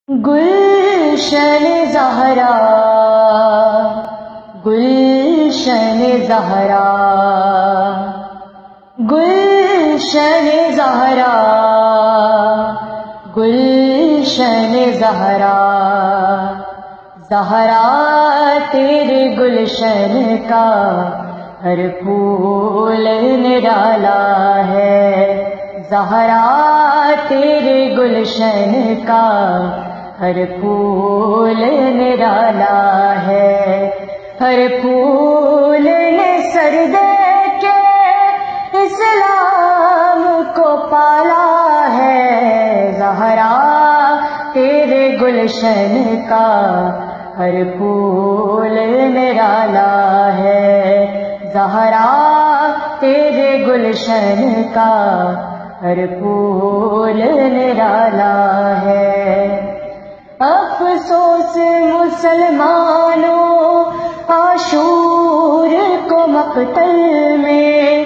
گلشن زہرا گلشن زہرا گلشن زہرا گلشن زہرا زہرا تیرے گلشن کا ہر پھول نرالا ہے، زہرا تیرے گلشن کا ہر پھول نرالا ہے، ہر پھول نے سر دے کے اسلام کو پالا ہے، زہرا تیرے گلشن کا ہر پھول نرالا ہے، زہرا تیرے گلشن کا ہر پھول نرالا ہے۔ افسوس مسلمانوں عاشور کو مقتل میں،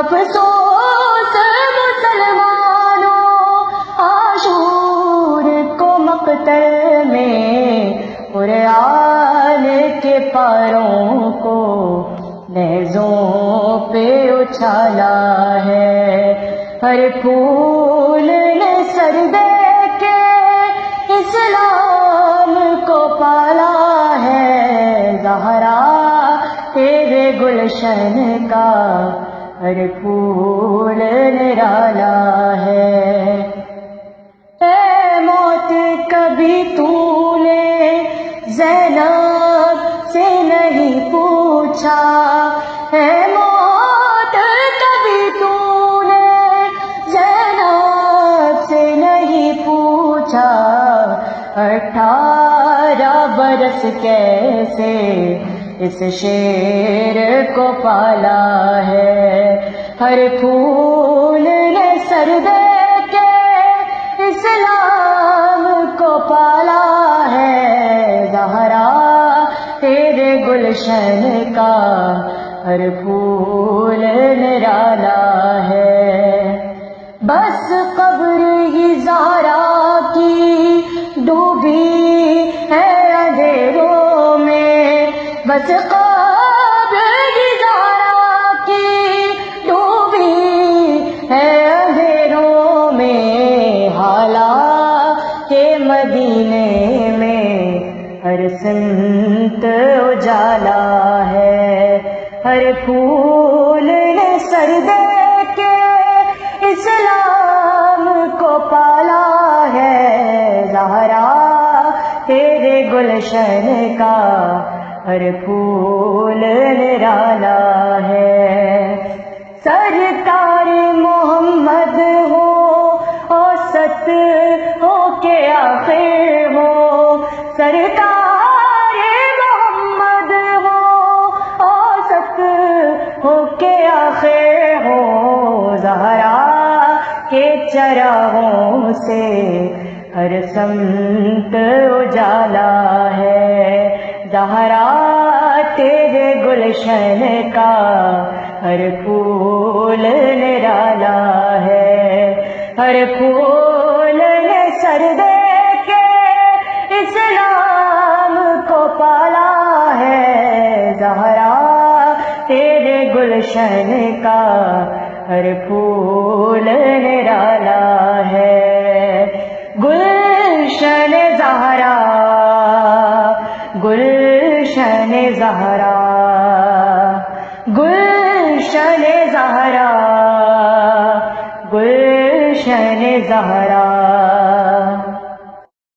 افسوس مسلمانوں عاشور کو مقتل میں، قرآن کے پاروں کو نیزوں پہ اچھالا ہے، ہر پھول نے سر دے کے اسلام کو پالا ہے، زہرا تیرے گلشن کا ہر پھول نرالا ہے۔ اے موت کبھی تو نے زینب سے نہیں پوچھا، اے موت کبھی تو نے زینب سے نہیں پوچھا، 18 برس کیسے اس شیر کو پالا ہے، ہر پھول نے سر دے کے اسلام کو پالا ہے، زہرا تیرے گلشن کا ہر پھول نرالا ہے۔ بس قبر ہی زہرا کی ڈوبی ہے اندھیروں میں، بس قبر ہی زہرا کی ڈوبی ہے اندھیروں میں، حالات مدینے میں ہر سمت اجالا ہے، ہر پھول نے سر دے کے اسلام کو پالا ہے، زہرا تیرے گلشن کا ہر پھول نرالا ہے۔ سرکار محمد ہو اوسط ہو کے آخر ہو، سرکار محمد ہو اوسط ہو کے آخر ہو، زہرا کے چراغوں سے ہر سمت اجالا ہے، زہرا تیرے گلشن کا ہر پھول نرالا ہے، ہر پھول نے سر دے کے اسلام کو پالا ہے، زہرا تیرے گلشن کا ہر پھول نرالا ہے۔ گلشن زہرا گلشن زہرا گلشن زہرا گلشن زہرا